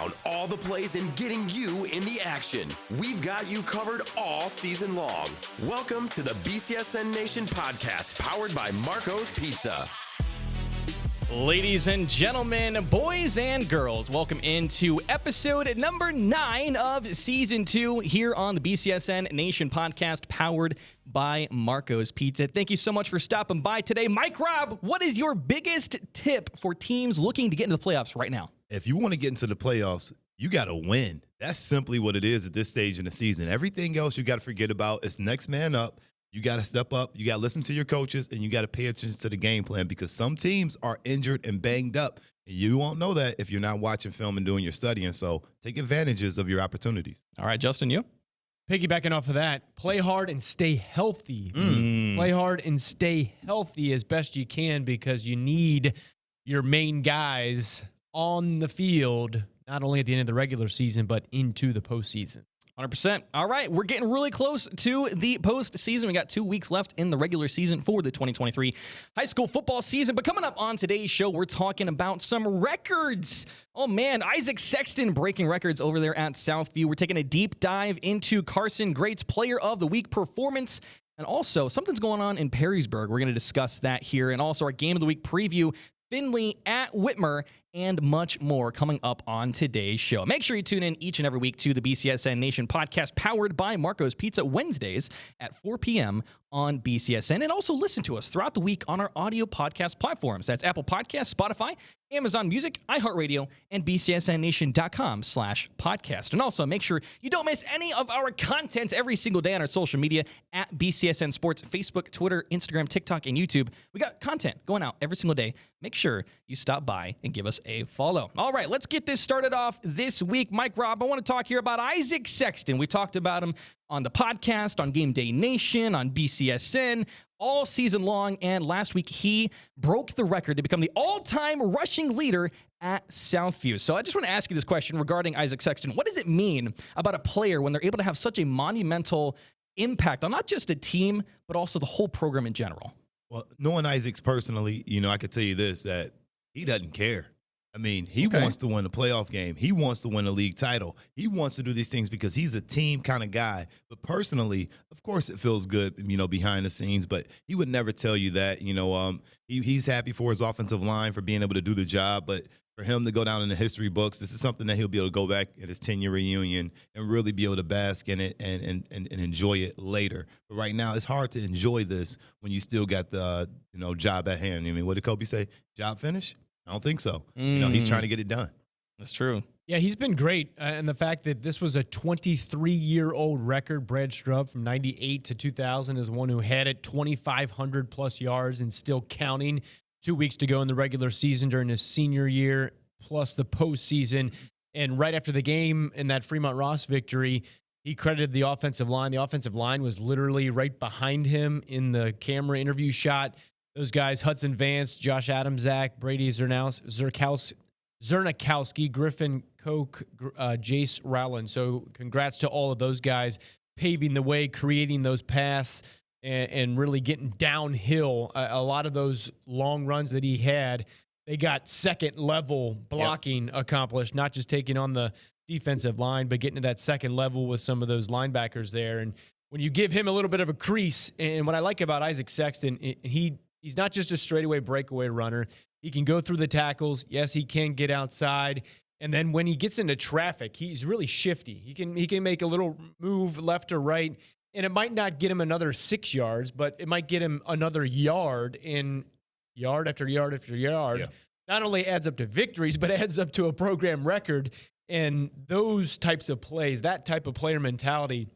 down all the plays and getting you in the action. We've got you covered all season long. Welcome to the BCSN Nation Podcast, powered by Marco's Pizza. Ladies and gentlemen, boys and girls, welcome into episode number 9 of season 2 here on the BCSN Nation Podcast, powered by Marco's Pizza. Thank you so much for stopping by today. Mike Robb, what is your biggest tip for teams looking to get into the playoffs right now? If you want to get into the playoffs, you got to win. That's simply what it is at this stage in the season. Everything else you got to forget about. It's next man up. You got to step up. You got to listen to your coaches, and you got to pay attention to the game plan because some teams are injured and banged up. And you won't know that if you're not watching film and doing your studying. So take advantages of your opportunities. All right, Justin, you? Piggybacking off of that, play hard and stay healthy. Play hard and stay healthy as best you can because you need your main guys on the field, not only at the end of the regular season, but into the postseason. 100%. All right, we're getting really close to the postseason. We got 2 weeks left in the regular season for the 2023 high school football season. But coming up on today's show, we're talking about some records. Oh, man, Isaac Sexton breaking records over there at Southview. We're taking a deep dive into Carson, Graetz Player of the Week performance. And also, something's going on in Perrysburg. We're going to discuss that here. And also, our Game of the Week preview, Findlay at Whitmer, and much more coming up on today's show. Make sure you tune in each and every week to the BCSN Nation Podcast, powered by Marco's Pizza, Wednesdays at 4 p.m. on BCSN. And also listen to us throughout the week on our audio podcast platforms. That's Apple Podcasts, Spotify, Amazon Music, iHeartRadio, and BCSNNation.com/podcast. And also make sure you don't miss any of our content every single day on our social media at BCSN Sports, Facebook, Twitter, Instagram, TikTok, and YouTube. We got content going out every single day. Make sure you stop by and give us a follow. All right, let's get this started off this week. Mike Robb, I want to talk here about Isaac Sexton. We talked about him on the podcast, on Game Day Nation, on BCSN, all season long. And last week, he broke the record to become the all-time rushing leader at Southview. So I just want to ask you this question regarding Isaac Sexton. What does it mean about a player when they're able to have such a monumental impact on not just a team, but also the whole program in general? Well, knowing Isaac personally, I could tell you this, that he doesn't care. I mean, he wants to win a playoff game. He wants to win a league title. He wants to do these things because he's a team kind of guy. But personally, of course, it feels good, behind the scenes. But he would never tell you that. He's happy for his offensive line for being able to do the job. But for him to go down in the history books, this is something that he'll be able to go back at his 10-year reunion and really be able to bask in it and enjoy it later. But right now, it's hard to enjoy this when you still got the job at hand. I mean, what did Kobe say? Job finish? I don't think so. He's trying to get it done. That's true. Yeah, he's been great. And the fact that this was a 23-year-old record, Brad Strubb from 98 to 2000 is one who had it, 2,500 plus yards and still counting. 2 weeks to go in the regular season during his senior year, plus the postseason. And right after the game in that Fremont Ross victory, he credited the offensive line. The offensive line was literally right behind him in the camera interview shot. Those guys, Hudson Vance, Josh Adamczak, Brady Zernikowski, Griffin Koch, Jace Rowland. So congrats to all of those guys paving the way, creating those paths, and really getting downhill. A lot of those long runs that he had, they got second-level blocking accomplished, not just taking on the defensive line, but getting to that second level with some of those linebackers there. And when you give him a little bit of a crease, and what I like about Isaac Sexton, he's not just a straightaway breakaway runner. He can go through the tackles. Yes, he can get outside. And then when he gets into traffic, he's really shifty. He can make a little move left or right, and it might not get him another 6 yards, but it might get him another yard, and yard after yard after yard. Yeah. Not only adds up to victories, but adds up to a program record. And those types of plays, that type of player mentality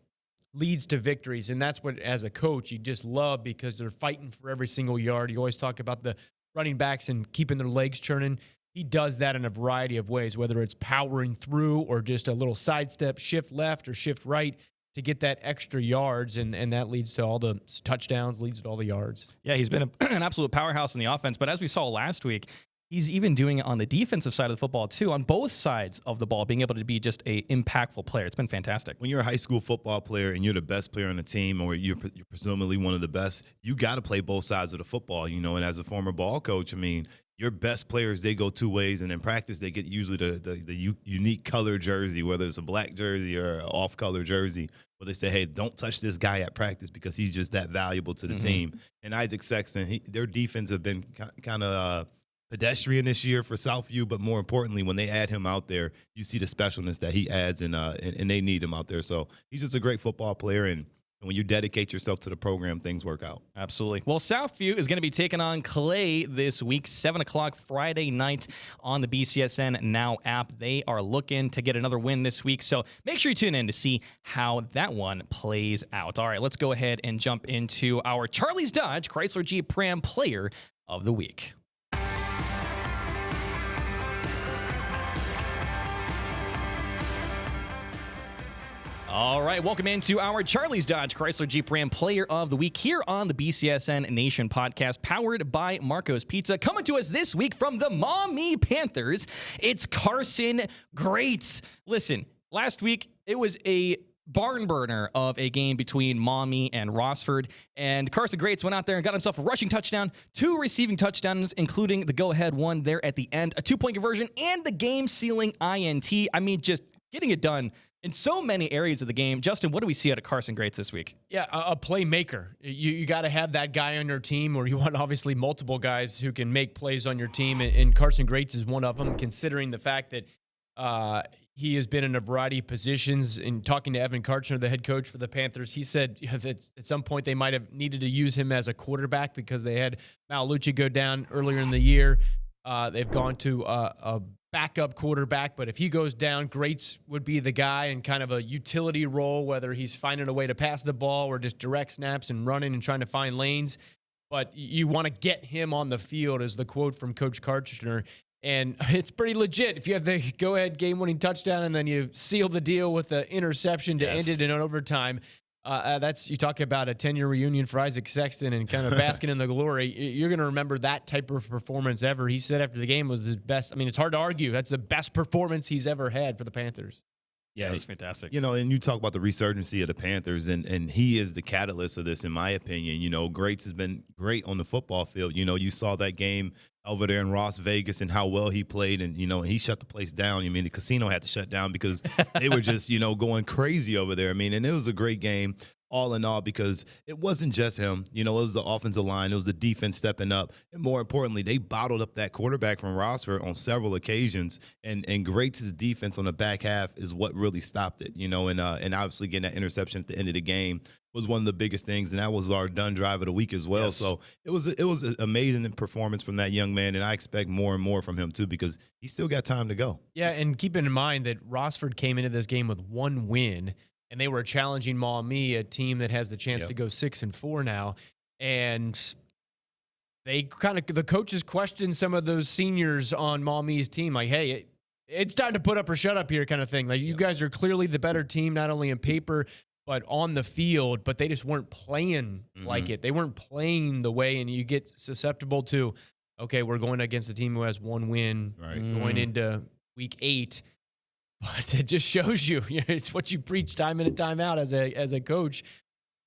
leads to victories. And that's what, as a coach, you just love because they're fighting for every single yard. You always talk about the running backs and keeping their legs churning. He does that in a variety of ways, whether it's powering through or just a little sidestep, shift left or shift right to get that extra yards, and that leads to all the touchdowns, leads to all the yards. Yeah, he's been an absolute powerhouse in the offense, but as we saw last week, he's even doing it on the defensive side of the football, too, on both sides of the ball, being able to be just a impactful player. It's been fantastic. When you're a high school football player and you're the best player on the team, or you're presumably one of the best, you got to play both sides of the football, And as a former ball coach, I mean, your best players, they go two ways, and in practice, they get usually the unique color jersey, whether it's a black jersey or an off-color jersey, where they say, hey, don't touch this guy at practice because he's just that valuable to the team. And Isaac Sexton, their defense have been kind of pedestrian this year for Southview, but more importantly, when they add him out there, you see the specialness that he adds, and they need him out there. So he's just a great football player, and when you dedicate yourself to the program, things work out. Absolutely. Well, Southview is going to be taking on Clay this week, 7 o'clock Friday night on the BCSN Now app. They are looking to get another win this week, so make sure you tune in to see how that one plays out. All right, let's go ahead and jump into our Charlie's Dodge Chrysler Jeep Ram Player of the Week. All right, welcome into our Charlie's Dodge Chrysler Jeep Ram Player of the Week here on the BCSN Nation Podcast, powered by Marco's Pizza. Coming to us this week from the Maumee Panthers, it's Carson Graetz. Listen, last week it was a barn burner of a game between Maumee and Rossford, and Carson Graetz went out there and got himself a rushing touchdown, 2 receiving touchdowns, including the go-ahead one there at the end, a 2-point conversion, and the game-sealing INT. I mean, just getting it done in so many areas of the game. Justin, what do we see out of Carson Graetz this week? Yeah, a playmaker. You got to have that guy on your team, or you want obviously multiple guys who can make plays on your team, and Carson Graetz is one of them, considering the fact that he has been in a variety of positions. In talking to Evan Karchner, the head coach for the Panthers, he said that at some point they might have needed to use him as a quarterback because they had Malucci go down earlier in the year. They've gone to a backup quarterback, but if he goes down, Graetz would be the guy in kind of a utility role, whether he's finding a way to pass the ball or just direct snaps and running and trying to find lanes. But you want to get him on the field, is the quote from Coach Karchner. And it's pretty legit. If you have the go-ahead game-winning touchdown and then you seal the deal with the interception to end it in overtime, you talk about a 10-year reunion for Isaac Sexton and kind of basking in the glory. You're going to remember that type of performance ever. He said after the game was his best. I mean, it's hard to argue. That's the best performance he's ever had for the Panthers. Yeah, that's fantastic. You know, and you talk about the resurgency of the Panthers, and he is the catalyst of this, in my opinion. You know, Graetz has been great on the football field. You know, you saw that game over there in Las Vegas and how well he played, and, you know, he shut the place down. I mean, the casino had to shut down because they were just, you know, going crazy over there. I mean, and it was a great game all in all because it wasn't just him. You know, it was the offensive line. It was the defense stepping up. And more importantly, they bottled up that quarterback from Rossford on several occasions. And Graetz' defense on the back half is what really stopped it, you know, and obviously getting that interception at the end of the game was one of the biggest things, and that was our done drive of the week as well. Yes. So it was an amazing performance from that young man, and I expect more and more from him too because he's still got time to go. Yeah, and keeping in mind that Rossford came into this game with 1 win, and they were challenging Maumee, a team that has the chance to go 6-4 now, and they the coaches questioned some of those seniors on Maumee's team, like, hey, it's time to put up or shut up here, kind of thing. Like, you guys are clearly the better team, not only in paper but on the field, but they just weren't playing like it. They weren't playing the way, and you get susceptible to, okay, we're going against a team who has 1 win going into week 8. But it just shows you, it's what you preach time in and time out as a coach.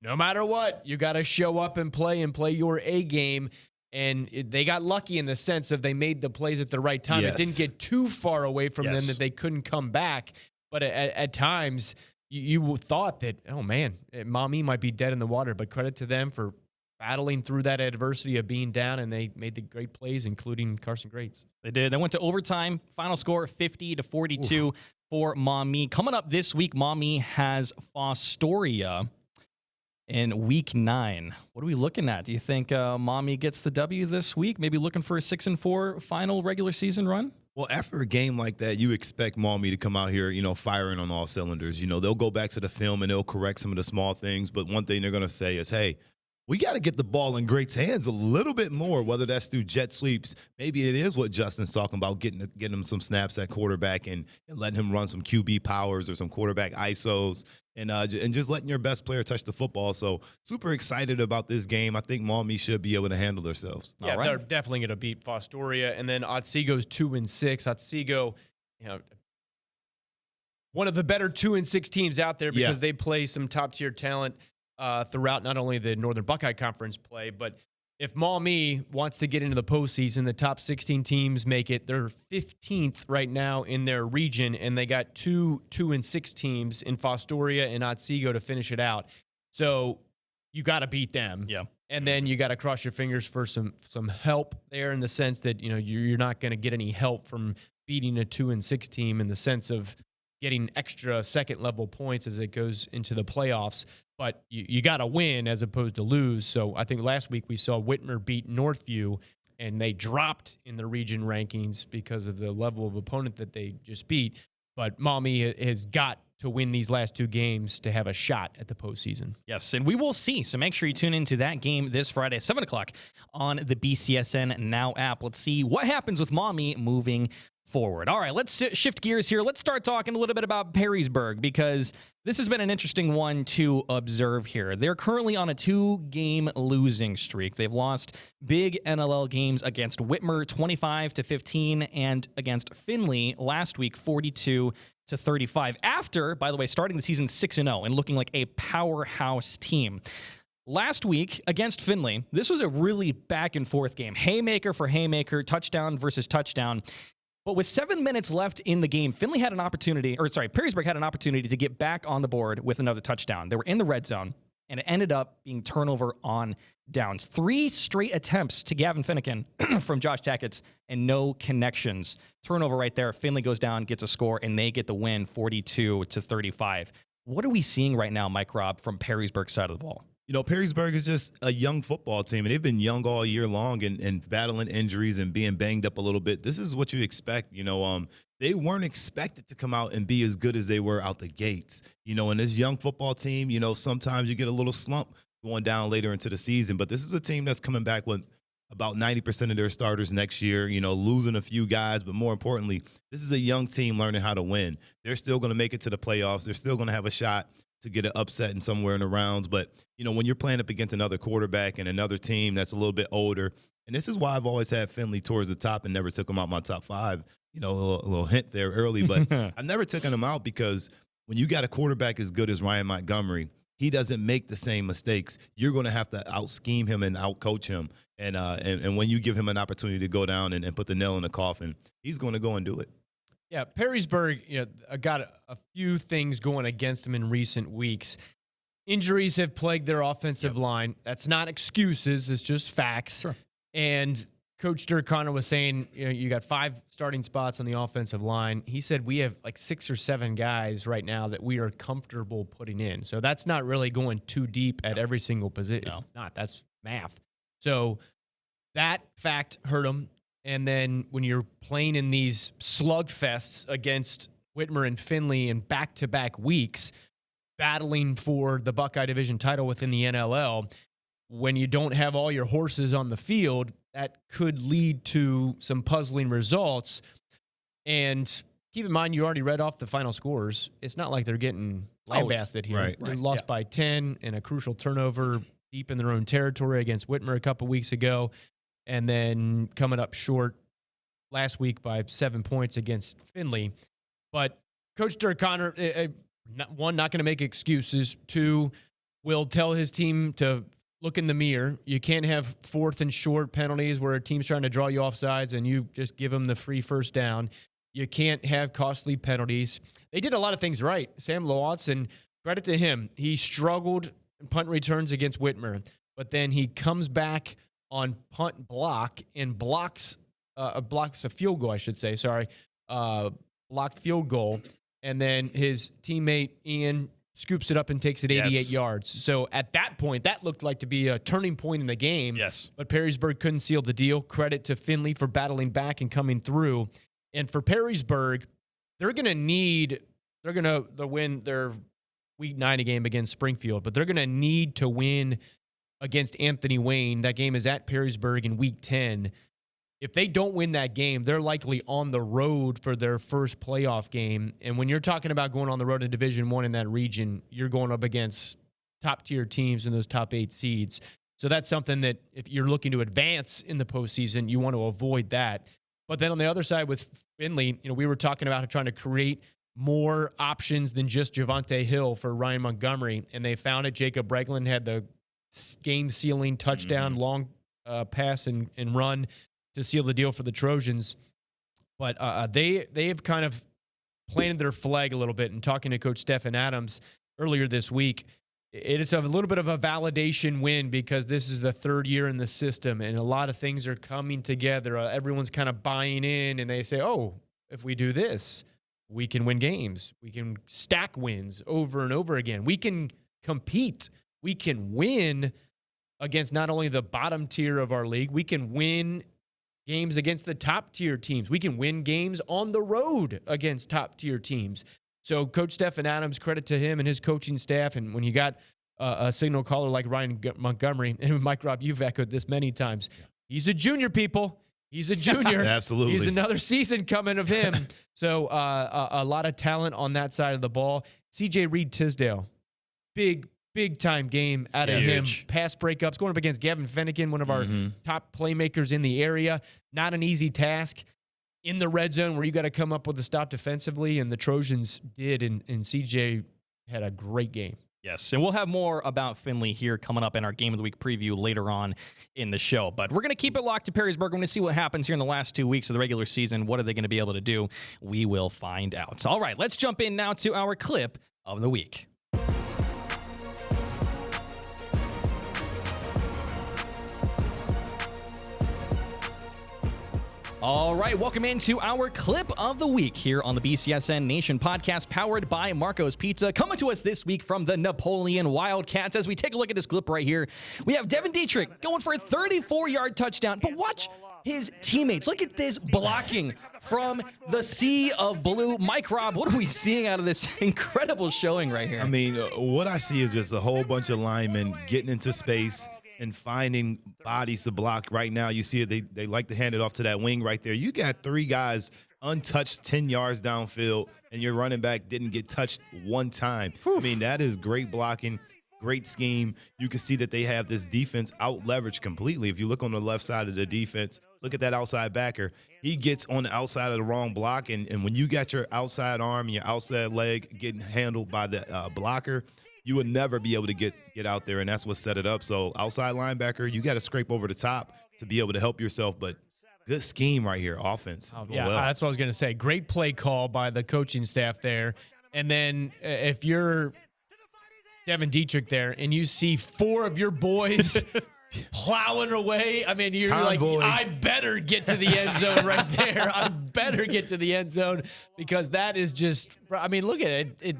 No matter what, you got to show up and play your A game. And they got lucky in the sense of they made the plays at the right time. It didn't get too far away from them that they couldn't come back. But at times, you thought that, oh, man, Maumee might be dead in the water. But credit to them for battling through that adversity of being down, and they made the great plays, including Carson Graetz. They did. They went to overtime. Final score, 50-42 for Maumee. Coming up this week, Maumee has Fostoria in week 9. What are we looking at? Do you think Maumee gets the W this week? Maybe looking for a 6-4 final regular season run? Well, after a game like that, you expect Maumee to come out here, you know, firing on all cylinders. You know, they'll go back to the film and they'll correct some of the small things. But one thing they're going to say is, hey, we got to get the ball in Graetz' hands a little bit more, whether that's through jet sweeps. Maybe it is what Justin's talking about, getting him some snaps at quarterback and letting him run some QB powers or some quarterback ISOs and just letting your best player touch the football. So super excited about this game. I think Maumee should be able to handle themselves. Yeah, they're definitely going to beat Fostoria. And then Otsego's 2-6. Otsego, you know, one of the better 2-6 teams out there because they play some top-tier talent throughout not only the Northern Buckeye Conference play, but if Maumee wants to get into the postseason, the top 16 teams make it. They're 15th right now in their region, and they got 2-6 teams in Fostoria and Otsego to finish it out. So you got to beat them. Yeah. And then you got to cross your fingers for some help there, in the sense that, you're not going to get any help from beating a 2-6 team, in the sense of getting extra second-level points as it goes into the playoffs. But you got to win as opposed to lose. So I think last week we saw Whitmer beat Northview, and they dropped in the region rankings because of the level of opponent that they just beat. But Maumee has got to win these last 2 games to have a shot at the postseason. Yes, and we will see. So make sure you tune into that game this Friday at 7 o'clock on the BCSN Now app. Let's see what happens with Maumee moving forward. All right, let's shift gears here. Let's start talking a little bit about Perrysburg, because this has been an interesting one to observe here. They're currently on a 2-game losing streak. They've lost big NLL games against Whitmer 25-15 and against Findlay last week 42-35. After, by the way, starting the season 6-0 and looking like a powerhouse team. Last week against Findlay, this was a really back and forth game. Haymaker for haymaker, touchdown versus touchdown. But with 7 minutes left in the game, Perrysburg had an opportunity to get back on the board with another touchdown. They were in the red zone, and it ended up being turnover on downs. 3 straight attempts to Gavin Finnegan from Josh Tackett's and no connections. Turnover right there. Findlay goes down, gets a score, and they get the win 42-35. What are we seeing right now, Mike Robb, from Perrysburg's side of the ball? Perrysburg is just a young football team, and they've been young all year long and battling injuries and being banged up a little bit. This is what you expect. They weren't expected to come out and be as good as they were out the gates. In this young football team, sometimes you get a little slump going down later into the season. But this is a team that's coming back with about 90% of their starters next year, losing a few guys. But more importantly, this is a young team learning how to win. They're still going to make it to the playoffs. They're still going to have a shot to get an upset in somewhere in the rounds. But, when you're playing up against another quarterback and another team that's a little bit older, and this is why I've always had Findlay towards the top and never took them out my top 5, a little hint there early, but I've never taken them out because when you got a quarterback as good as Ryan Montgomery, he doesn't make the same mistakes. You're going to have to out-scheme him and out-coach him. And when you give him an opportunity to go down and put the nail in the coffin, he's going to go and do it. Yeah, Perrysburg got a few things going against them in recent weeks. Injuries have plagued their offensive line. That's not excuses. It's just facts. Sure. And Coach Dirk Connor was saying, you got 5 starting spots on the offensive line. He said we have like 6 or 7 guys right now that we are comfortable putting in. So that's not really going too deep at every single position. No. It's not. That's math. So that fact hurt them. And then when you're playing in these slugfests against Whitmer and Findlay in back-to-back weeks, battling for the Buckeye Division title within the NLL, when you don't have all your horses on the field, that could lead to some puzzling results. And keep in mind, you already read off the final scores. It's not like they're getting lambasted here. Right. They lost by 10 and a crucial turnover deep in their own territory against Whitmer a couple weeks ago. And then coming up short last week by 7 points against Findlay. But Coach Dirk Connor, one, not going to make excuses. 2, will tell his team to look in the mirror. You can't have 4th and short penalties where a team's trying to draw you off sides and you just give them the free first down. You can't have costly penalties. They did a lot of things right. Sam Lawatson, credit to him. He struggled in punt returns against Whitmer, but then he comes back on punt block and blocks a field goal, I should say. Blocked field goal. And then his teammate Ian scoops it up and takes it 88 yards. So at that point, that looked like to be a turning point in the game. Yes. But Perrysburg couldn't seal the deal. Credit to Findlay for battling back and coming through. And for Perrysburg, they're going to win their Week 9 game against Springfield, but they're going to need to win against Anthony Wayne. That game is at Perrysburg in Week 10. If they don't win that game, they're likely on the road for their first playoff game. And when you're talking about going on the road in Division I in that region, you're going up against top-tier teams in those top 8 seeds. So that's something that if you're looking to advance in the postseason, you want to avoid that. But then on the other side with Findlay, we were talking about trying to create more options than just Javante Hill for Ryan Montgomery, and they found it. Jacob Bregland had the game-sealing touchdown, long pass and run to seal the deal for the Trojans. But they have kind of planted their flag a little bit. And talking to Coach Stephen Adams earlier this week, it is a little bit of a validation win because this is the third year in the system, and a lot of things are coming together. Everyone's kind of buying in, and they say, oh, if we do this, we can win games. We can stack wins over and over again. We can compete. We can win against not only the bottom tier of our league, we can win games against the top tier teams. We can win games on the road against top tier teams. So Coach Stephen Adams, credit to him and his coaching staff. And when you got a signal caller like Ryan Montgomery, and Mike Robb, you've echoed this many times, he's a junior, people. He's a junior. Absolutely. He's another season coming of him. So a lot of talent on that side of the ball. CJ Reed-Tisdale, big time game out of him. Pass breakups, going up against Gavin Fennekin, one of our top playmakers in the area. Not an easy task in the red zone where you got to come up with a stop defensively, and the Trojans did, and CJ had a great game. Yes, and we'll have more about Findlay here coming up in our Game of the Week preview later on in the show. But we're going to keep it locked to Perrysburg. We're going to see what happens here in the last 2 weeks of the regular season. What are they going to be able to do? We will find out. All right, let's jump in now to our clip of the week. All right, welcome into our clip of the week here on the BCSN Nation Podcast, powered by Marco's Pizza. Coming to us this week from the Napoleon Wildcats. As we take a look at this clip right here, we have Devin Dietrich going for a 34-yard touchdown. But watch his teammates. Look at this blocking from the sea of blue. Mike Robb, what are we seeing out of this incredible showing right here? I mean, what I see is just a whole bunch of linemen getting into space and finding bodies to block. Right now, you see it. They like to hand it off to that wing right there. You got three guys untouched 10 yards downfield, and your running back didn't get touched one time. Whew. I mean, that is great blocking, great scheme. You can see that they have this defense out-leveraged completely. If you look on the left side of the defense, look at that outside backer. He gets on the outside of the wrong block, and when you got your outside arm and your outside leg getting handled by the blocker, you would never be able to get out there, and that's what set it up. So outside linebacker, you got to scrape over the top to be able to help yourself, but good scheme right here, offense. Yeah, that's what I was going to say. Great play call by the coaching staff there. And then if you're Devin Dietrich there and you see four of your boys plowing away, I mean, you're Convoy. Like, I better get to the end zone right there. I better get to the end zone because that is just, I mean, look at it. It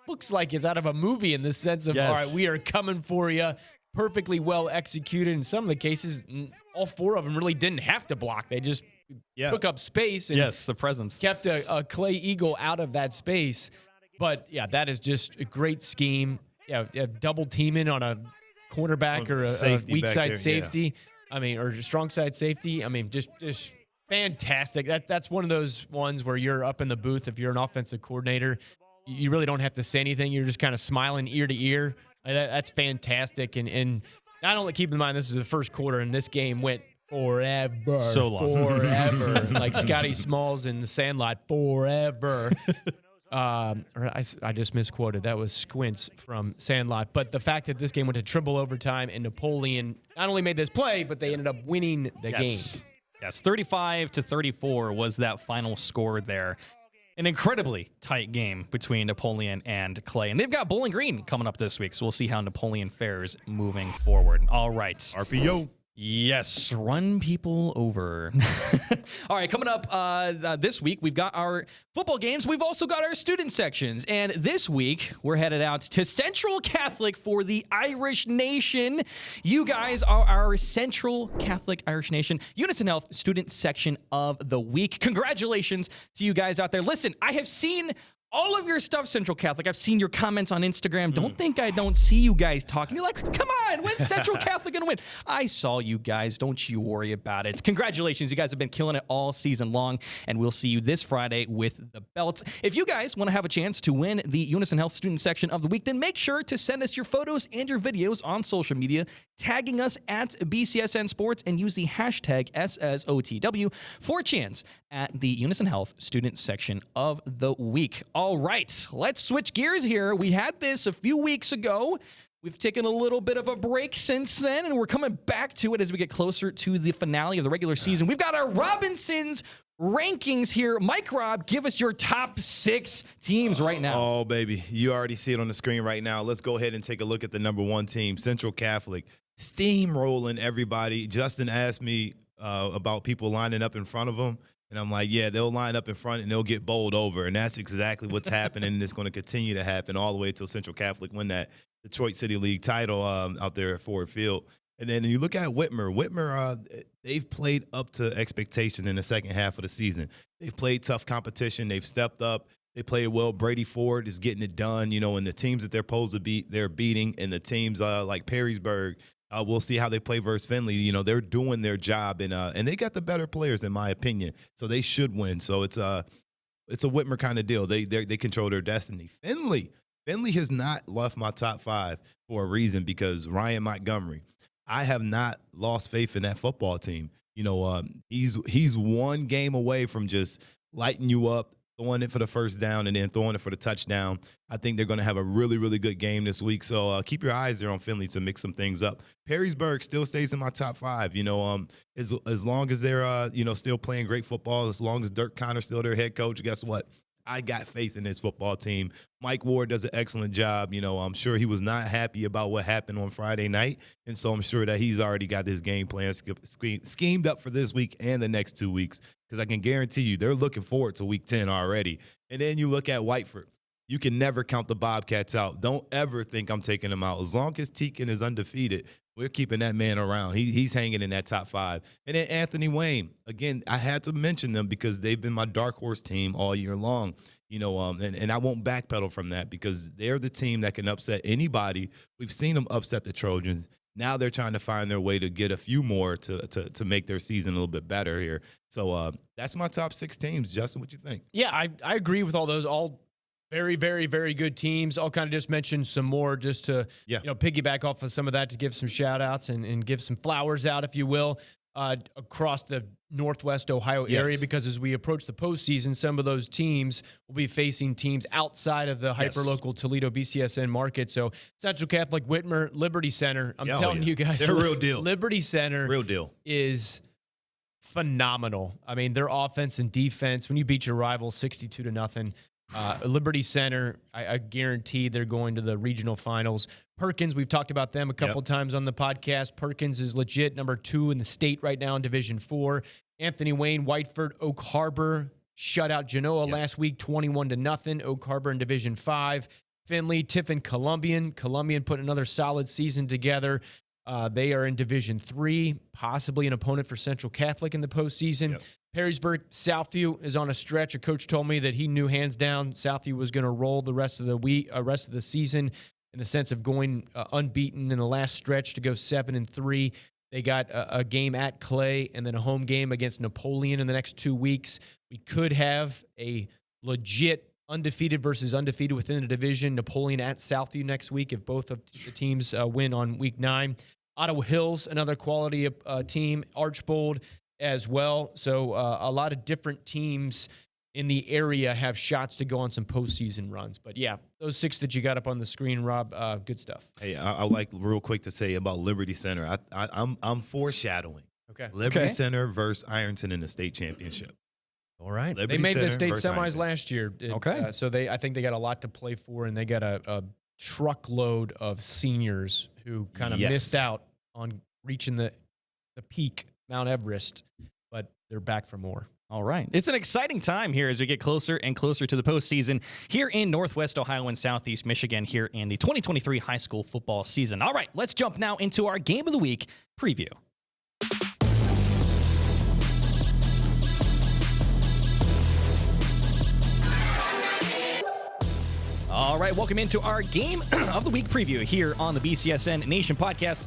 looks like it's out of a movie in the sense of, all right, we are coming for you. Perfectly well executed. In some of the cases, all four of them really didn't have to block. They just took up space and the presence kept a Clay Eagle out of that space. But, yeah, that is just a great scheme. Yeah, double teaming on a cornerback or a weak side there, safety. Yeah. I mean, or a strong side safety. I mean, just fantastic. That's one of those ones where you're up in the booth if you're an offensive coordinator. You really don't have to say anything. You're just kind of smiling ear to ear. That's fantastic. And not only keep in mind this is the first quarter and this game went forever. So long. Forever. Like Scotty Smalls in The Sandlot, forever. I just misquoted. That was Squints from Sandlot. But the fact that this game went to triple overtime and Napoleon not only made this play, but they ended up winning the game. Yes, 35-34 was that final score there. An incredibly tight game between Napoleon and Clay. And they've got Bowling Green coming up this week, so we'll see how Napoleon fares moving forward. All right. RPO. Yes, run people over. All right, coming up this week, we've got our football games. We've also got our student sections. And this week, we're headed out to Central Catholic for the Irish Nation. You guys are our Central Catholic Irish Nation Unison Health student section of the week. Congratulations to you guys out there. Listen, I have seen all of your stuff, Central Catholic. I've seen your comments on Instagram. Don't think I don't see you guys talking. You're like, come on, when's Central Catholic going to win? I saw you guys. Don't you worry about it. Congratulations. You guys have been killing it all season long, and we'll see you this Friday with the belts. If you guys want to have a chance to win the Unison Health Student Section of the Week, then make sure to send us your photos and your videos on social media, tagging us at BCSN Sports, and use the hashtag SSOTW for a chance at the Unison Health Student Section of the Week. All right, let's switch gears here. We had this a few weeks ago. We've taken a little bit of a break since then, and we're coming back to it as we get closer to the finale of the regular season. We've got our Robinsons rankings here. Mike Rob, give us your top 6 teams right now. Oh, baby. You already see it on the screen right now. Let's go ahead and take a look at the number 1 team, Central Catholic. Steamrolling everybody. Justin asked me about people lining up in front of them. And I'm like, yeah, they'll line up in front and they'll get bowled over. And that's exactly what's happening. And it's going to continue to happen all the way until Central Catholic win that Detroit City League title out there at Ford Field. And then you look at Whitmer. Whitmer, they've played up to expectation in the second half of the season. They've played tough competition. They've stepped up. They played well. Brady Ford is getting it done, and the teams that they're supposed to beat, they're beating. And the teams like Perrysburg, we'll see how they play versus Findlay. They're doing their job, and they got the better players, in my opinion. So they should win. So it's a Whitmer kind of deal. They control their destiny. Findlay has not left my top 5 for a reason, because Ryan Montgomery, I have not lost faith in that football team. He's one game away from just lighting you up, throwing it for the first down, and then throwing it for the touchdown. I think they're going to have a really, really good game this week. So keep your eyes there on Findlay to mix some things up. Perrysburg still stays in my top 5. As long as they're still playing great football, as long as Dirk Connor's still their head coach, guess what? I got faith in this football team. Mike Ward does an excellent job. I'm sure he was not happy about what happened on Friday night, and so I'm sure that he's already got this game plan schemed up for this week and the next 2 weeks, because I can guarantee you they're looking forward to week 10 already. And then you look at Whiteford. You can never count the Bobcats out. Don't ever think I'm taking them out. As long as Teakin is undefeated, we're keeping that man around. He's hanging in that top 5. And then Anthony Wayne. Again, I had to mention them because they've been my dark horse team all year long. And I won't backpedal from that, because they're the team that can upset anybody. We've seen them upset the Trojans. Now they're trying to find their way to get a few more to make their season a little bit better here. So that's my top 6 teams. Justin, what you think? Yeah, I agree with all those. All very, very, very good teams. I'll kind of just mention some more just to piggyback off of some of that, to give some shout-outs and give some flowers out, if you will, across the Northwest Ohio area, because as we approach the postseason, some of those teams will be facing teams outside of the hyperlocal Toledo BCSN market. So Central Catholic, Whitmer, Liberty Center. I'm telling you guys, they're a real deal. Liberty Center real deal is phenomenal. I mean, their offense and defense, when you beat your rival 62-0, Liberty Center, I guarantee they're going to the regional finals. Perkins, we've talked about them a couple times on the podcast. Perkins is legit number 2 in the state right now in Division 4. Anthony Wayne, Whiteford, Oak Harbor shut out Genoa last week, 21-0. Oak Harbor in Division 5. Findlay, Tiffin, Columbian. Columbian put another solid season together. They are in Division 3, possibly an opponent for Central Catholic in the postseason. Perrysburg, Southview is on a stretch. A coach told me that he knew hands down Southview was going to roll the rest of the season, in the sense of going unbeaten in the last stretch to go 7-3. They got a game at Clay and then a home game against Napoleon in the next 2 weeks. We could have a legit undefeated versus undefeated within the division. Napoleon at Southview next week if both of the teams win on week 9. Ottawa Hills, another quality team. Archbold as well. So a lot of different teams in the area have shots to go on some postseason runs. But yeah, those 6 that you got up on the screen, Rob, good stuff. Hey, I like real quick to say about Liberty Center. I'm foreshadowing. Okay. Liberty Center versus Ironton in the state championship. All right. Liberty they made Center the state versus semis Ironton. last year. So I think they got a lot to play for, and they got a truckload of seniors who kind of missed out on reaching the peak, Mount Everest, but they're back for more. All right. It's an exciting time here as we get closer and closer to the postseason here in Northwest Ohio and Southeast Michigan here in the 2023 high school football season. All right, let's jump now into our Game of the Week preview. All right, welcome into our Game of the Week preview here on the BCSN Nation Podcast.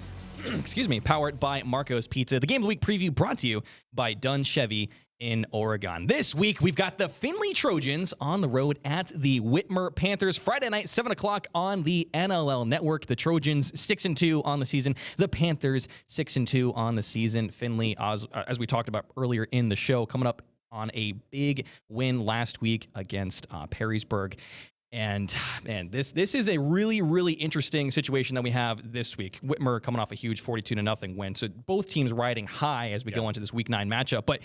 Excuse me, powered by Marco's Pizza. The Game of the Week preview brought to you by Dunn Chevy in Oregon. This week, we've got the Findlay Trojans on the road at the Whitmer Panthers. Friday night, 7 o'clock on the NLL Network. The Trojans 6-2 on the season. The Panthers 6-2 on the season. Findlay, as we talked about earlier in the show, coming up on a big win last week against Perrysburg. And man, this is a really, really interesting situation that we have this week. Whitmer coming off a huge 42-0 win. So both teams riding high as we go into this week 9 matchup. But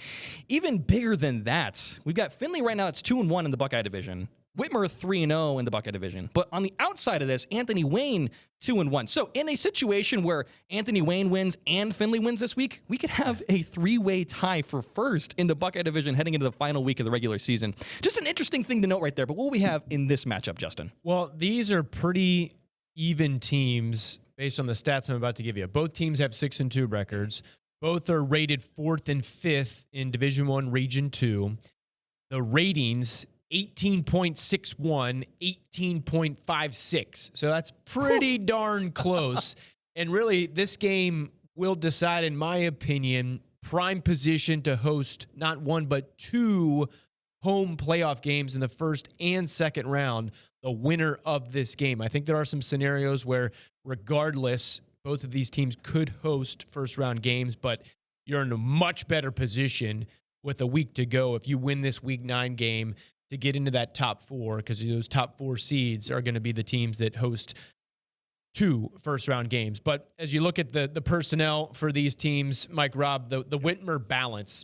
even bigger than that, we've got Findlay right now. It's 2-1 in the Buckeye division. Whitmer 3-0 in the Buckeye division. But on the outside of this, Anthony Wayne 2-1. So in a situation where Anthony Wayne wins and Findlay wins this week, we could have a 3-way tie for first in the Buckeye division heading into the final week of the regular season. Just an interesting thing to note right there. But what will we have in this matchup, Justin? Well, these are pretty even teams based on the stats I'm about to give you. Both teams have 6-2 records. Both are rated 4th and 5th in Division I, Region 2. The ratings 18.61, 18.56. So that's pretty darn close. And really, this game will decide, in my opinion, prime position to host not one, but 2 home playoff games in the first and second round, the winner of this game. I think there are some scenarios where, regardless, both of these teams could host first-round games, but you're in a much better position with a week to go if you win this Week 9 game to get into that top 4, because those top 4 seeds are going to be the teams that host 2 first-round games. But as you look at the personnel for these teams, Mike, Rob, the Whitmer balance,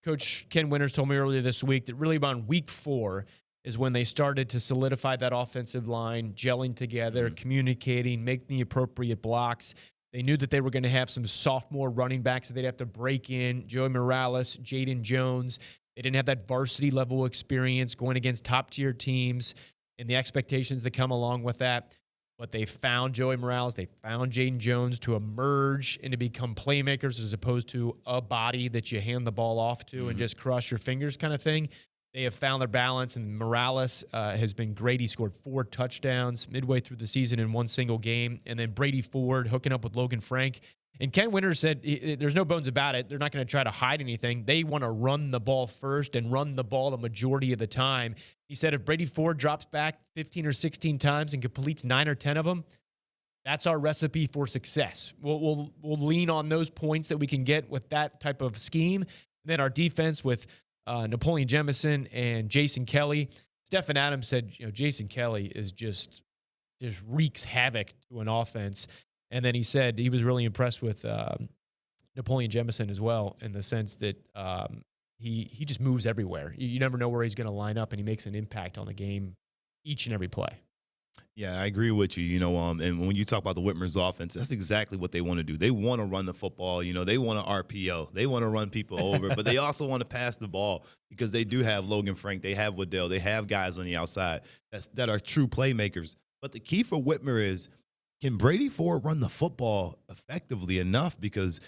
Coach Ken Winters told me earlier this week that really around Week 4 is when they started to solidify that offensive line, gelling together, communicating, making the appropriate blocks. They knew that they were going to have some sophomore running backs that they'd have to break in, Joey Morales, Jaden Jones. They didn't have that varsity level experience going against top-tier teams and the expectations that come along with that. But they found Joey Morales, they found Jaden Jones to emerge and to become playmakers as opposed to a body that you hand the ball off to and just cross your fingers kind of thing. They have found their balance, and Morales has been great. He scored 4 touchdowns midway through the season in one single game. And then Brady Ford hooking up with Logan Frank. And Ken Winters said there's no bones about it. They're not going to try to hide anything. They want to run the ball first and run the ball the majority of the time. He said if Brady Ford drops back 15 or 16 times and completes 9 or 10 of them, that's our recipe for success. We'll lean on those points that we can get with that type of scheme. And then our defense with Napoleon Jemison and Jason Kelly. Stephen Adams said, Jason Kelly is just wreaks havoc to an offense. And then he said he was really impressed with Napoleon Jemison as well, in the sense that he just moves everywhere. You never know where he's going to line up, and he makes an impact on the game each and every play. Yeah, I agree with you. And when you talk about the Whitmer's offense, that's exactly what they want to do. They want to run the football. They want to RPO. They want to run people over, but they also want to pass the ball, because they do have Logan Frank. They have Waddell. They have guys on the outside that are true playmakers. But the key for Whitmer is, can Brady Ford run the football effectively enough? Because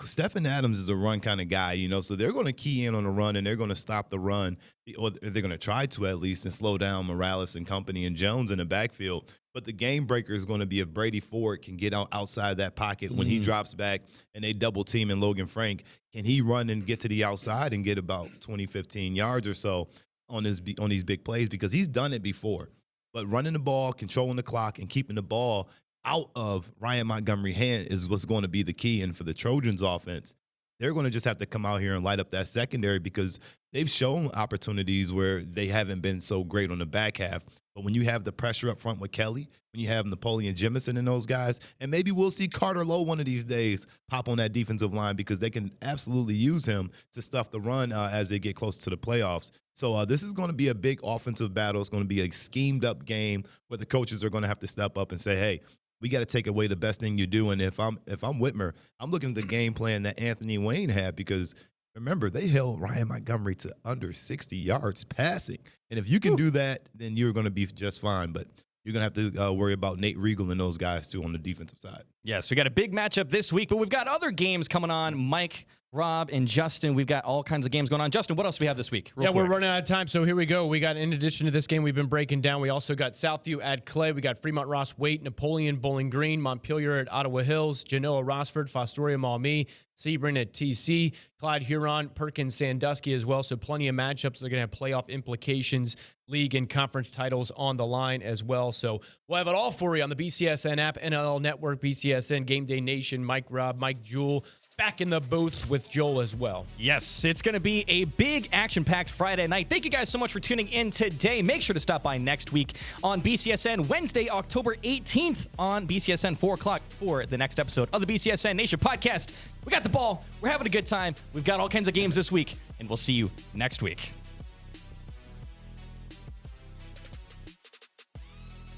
Stephen Adams is a run kind of guy, so they're going to key in on the run, and they're going to stop the run, or they're going to try to at least, and slow down Morales and company and Jones in the backfield. But the game breaker is going to be if Brady Ford can get outside that pocket when he drops back and they double team and Logan Frank. Can he run and get to the outside and get about 20, 15 yards or so on these big plays? Because he's done it before. But running the ball, controlling the clock, and keeping the ball out of Ryan Montgomery's hand is what's going to be the key. And for the Trojans offense, they're going to just have to come out here and light up that secondary, because they've shown opportunities where they haven't been so great on the back half. But when you have the pressure up front with Kelly, when you have Napoleon Jemison and those guys, and maybe we'll see Carter Lowe one of these days pop on that defensive line, because they can absolutely use him to stuff the run as they get closer to the playoffs. So this is going to be a big offensive battle. It's going to be a schemed-up game where the coaches are going to have to step up and say, hey, we got to take away the best thing you do. And if I'm Whitmer, I'm looking at the game plan that Anthony Wayne had, because remember, they held Ryan Montgomery to under 60 yards passing. And if you can do that, then you're going to be just fine. But you're going to have to worry about Nate Regal and those guys, too, on the defensive side. Yes, we got a big matchup this week, but we've got other games coming on. Mike, Rob, and Justin, we've got all kinds of games going on. Justin, what else do we have this week? Real quick. We're running out of time, so here we go. We got, in addition to this game we've been breaking down, we also got Southview at Clay. We got Fremont Ross Waite, Napoleon Bowling Green, Montpelier at Ottawa Hills, Genoa Rossford, Fostoria Maumee, Sebring at TC, Clyde Huron, Perkins Sandusky as well. So plenty of matchups. They're going to have playoff implications, league and conference titles on the line as well. So we'll have it all for you on the BCSN app, NLL Network, BCSN, Game Day Nation, Mike, Rob, Mike Jewell. back in the booth with Joel as well. Yes, it's going to be a big action-packed Friday night. Thank you guys so much for tuning in today. Make sure to stop by next week on BCSN, Wednesday, October 18th on BCSN 4 o'clock for the next episode of the BCSN Nation Podcast. We got the ball. We're having a good time. We've got all kinds of games this week, and we'll see you next week.